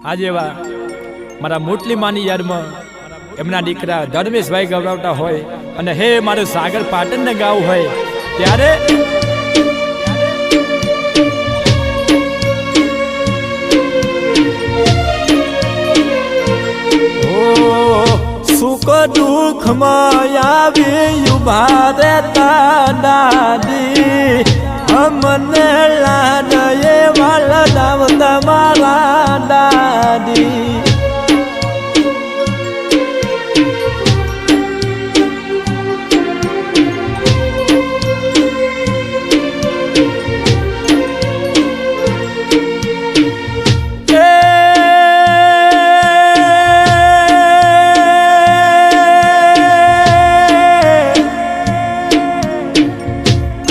આજે મારા મોટલી માની યાદમાં એમના દીકરા ધર્મેશભાઈ ગવડાવતા હોય અને હે મારું સાગર પાટણને ગાવું હોય ત્યારે સુખ દુઃખમાં આવી ઉભા રહેતા દાદી અમને લાડ એ વાલદાવ તમારા દાદી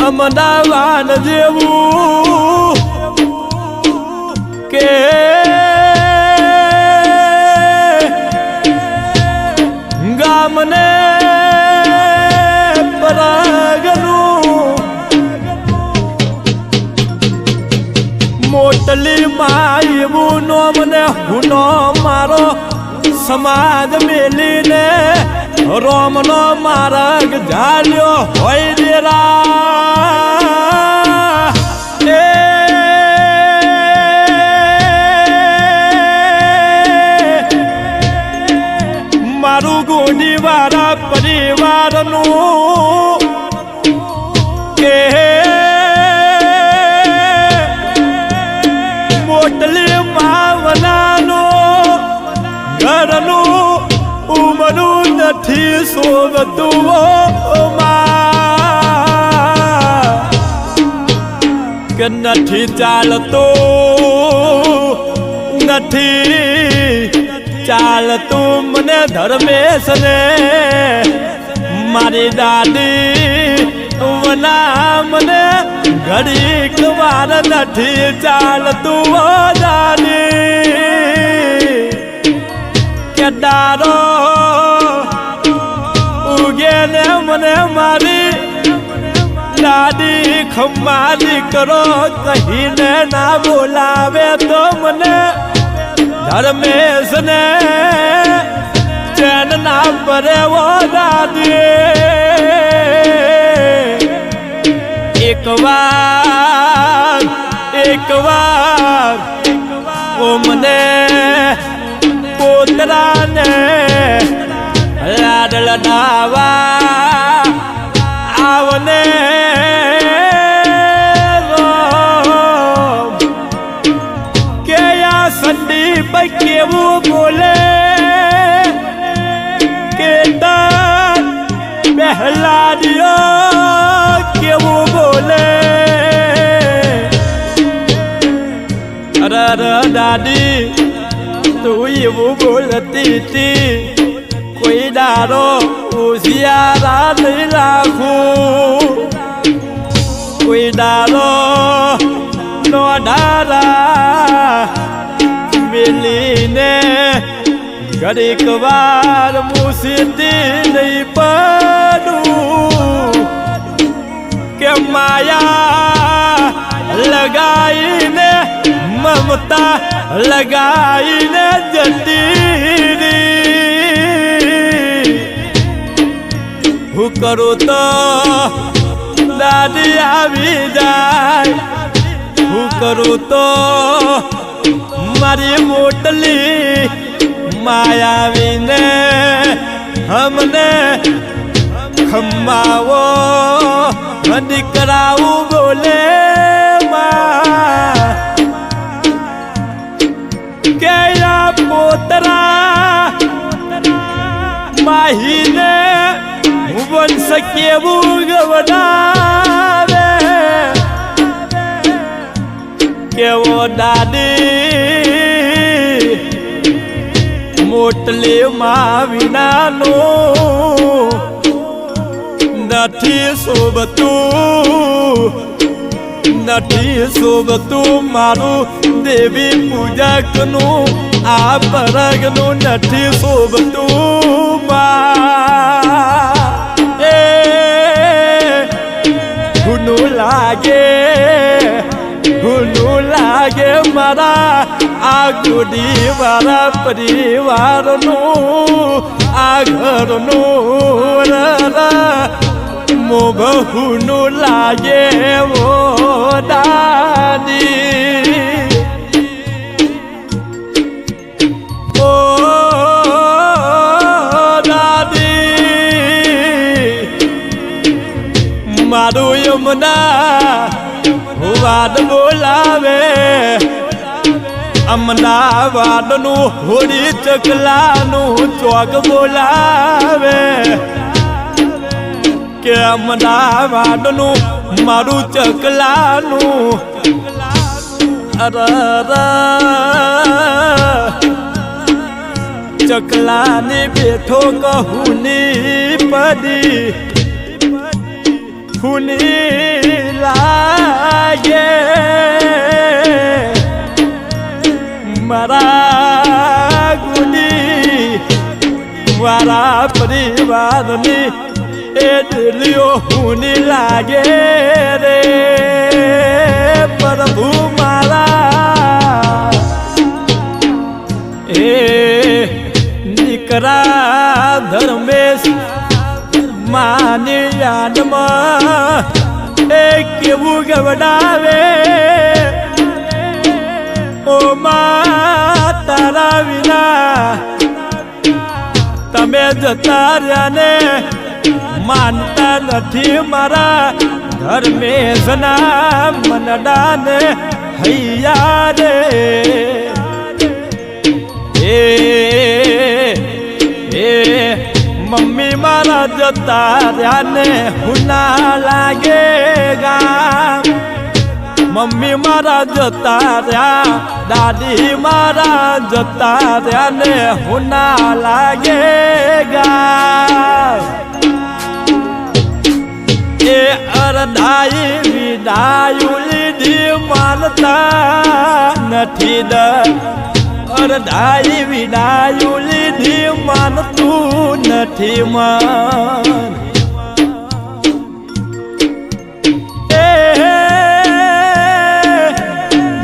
અમદાવાદ જેવું કે ગામને પરાગનું મોટલી માં એવું નોમને હુનો મારો સમાજ મેલીને રોમનો માર્ગ ઝાલ્યો હોય દેરા મારું ગોડી વાળા પરિવારનું કે મોટલી માવનાનું ઘરનું ઉમરું નથી સોગતું કે નથી ચાલતું મને ધર્મેશ ને મારી દાદી વના મને ઘડીક વાર નથી ચાલતું દાદી કે દારો ઉગે ને મને મારી દાદી ખમ્માલી કરો કહીને ના બોલાવે તો મને ધર્મેશ ને ચેન ના પડે વો દાદી એક વાર ઓ મને પોતરાને લાડ લડાવા આવને કે આ સંદીપ કેવું બોલે કે તાર પહેલા દિયો કેવું બોલે અરે દાદી તું એવું બોલતી હતી કોઈ દારો હોશિયારા નહીં રાખું કોઈ દારો નો ડારા મેલીને ઘડીક વાર મુસીતી નહીં પડું કે માયા લગાઈને મમતા લગાઈને જતી હું કરું તો દાદી આવી જાય હું કરું તો મારી મોટલી માયાવીને અમને ખમ્માવો દીકરાવું બોલે કે આ પોતરા માહીને વંશ કેવું ગવડાવે કેવો દાદી મોટલી માં વિનાનું નથી શોભતું મારું દેવી પૂજકનું આ પરગનું નથી શોભતું હુનું લાગે હુનું લાગે મારા આ ગુડી વાળા પરિવારનું આ ઘરનું મો બહુનું લાગે ઓ દાદી ઓ દાદી મારું યમુના વાદ બોલાવે અમદાવાદનું હોળી ચકલાનું ચોક બોલાવે કે અમદાવાદનું મારું ચકલાનું ચકલાની બેઠો કહુની પડી ખૂની લાગે મારા ગુની મારા પરિવારની એ દિલીઓ હુની લાગે રે પ્રભુ મારા એ દીકરા ધર્મેશ માની યાદમાં એ કેવું ગવડાવે ઓ મા તારા વિના તમે જતા રહ્યા ને માનતા નથી મારા ધર્મેશના મનડાને હૈયા રે એ મમ્મી મારા જતા રહ્યા ને હુના લાગે ગામ મમ્મી મારા જતા રહ્યા દાદી મારા જતા રહ્યા ને હુના લાગે ગામ એ અરધાઈ વિદાયું લીધી માનતા નથી દર અરધાઈ વિદાયું લીધી માનતું નથી મન એ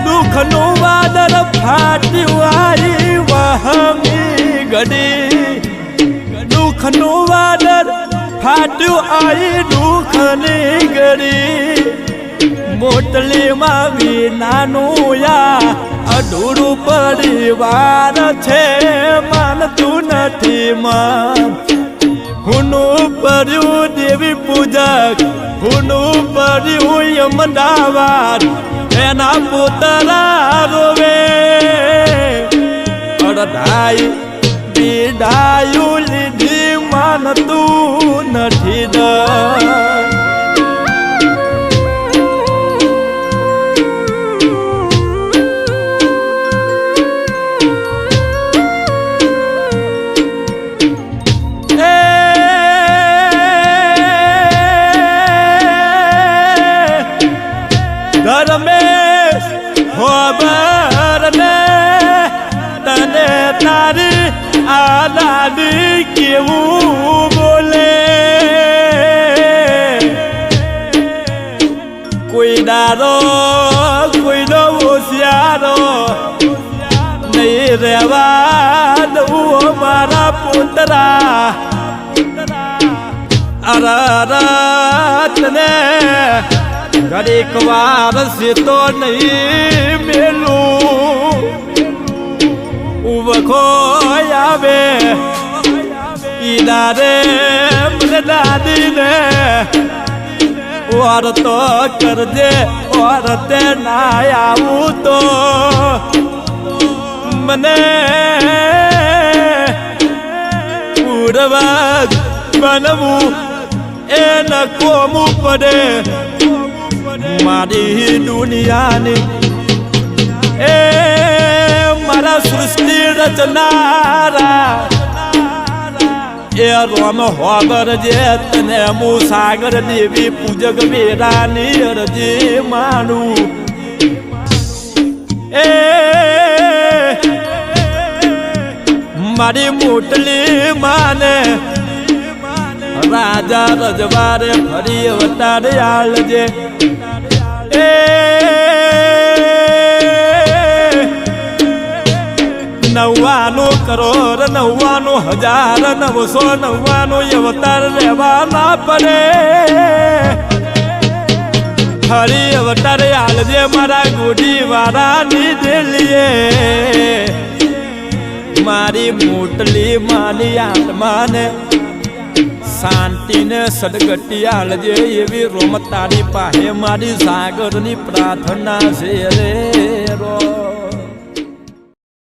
દુઃખનું વાદળ ફાટ્યું આવી વહમી ગડી દુઃખનું વાદળ ફાટ્યું આવી દુઃખની ગડી મોટલીમાં વિનાનું યા અઢૂરું પરિવાર છે માનતું નથી મન હુનું પડ્યું દેવી પૂજક હુનું પડ્યું અમદાવાદ એના પુતળા રોવે અડધાઈ વિદાયું લીધી માનતું નથી દર ધર્મેશ ખબર ને તને તારી આ દાદી કેવું બોલે કોઈ દારો કોઈ નો હોશિયારો નહીં રહેવા દઉં મારા પુતરા અરતને ઘડીક વાર તો નહીં મેલું ઉભો આવે ઈદારે મને દાદીને ઓર તો કરજે ઓર તે ના આવું તો મને પૂર્વજ બનવું એ ન કોમું પડે મારી દુનિયાની એ મારા સૃષ્ટિ રચનારા એ રોમ હોબર જે તને હું સાગર દેવી પૂજક વેરાની અરજી માનું એ મારી મોટલી માને રાજા રજવારે ફરી અવતાર આલજે એ 99 કરોડ 99,999 અવતાર લેવા ના પડે હરી અવતાર આલજે મારા ગોડી વાળાની દેલીએ મારી મોટલી માની આત્માને શાંતિને સદગતિ આલજે એવી રોમ તારી પાસે મારી સાગરની પ્રાર્થના છે રે રો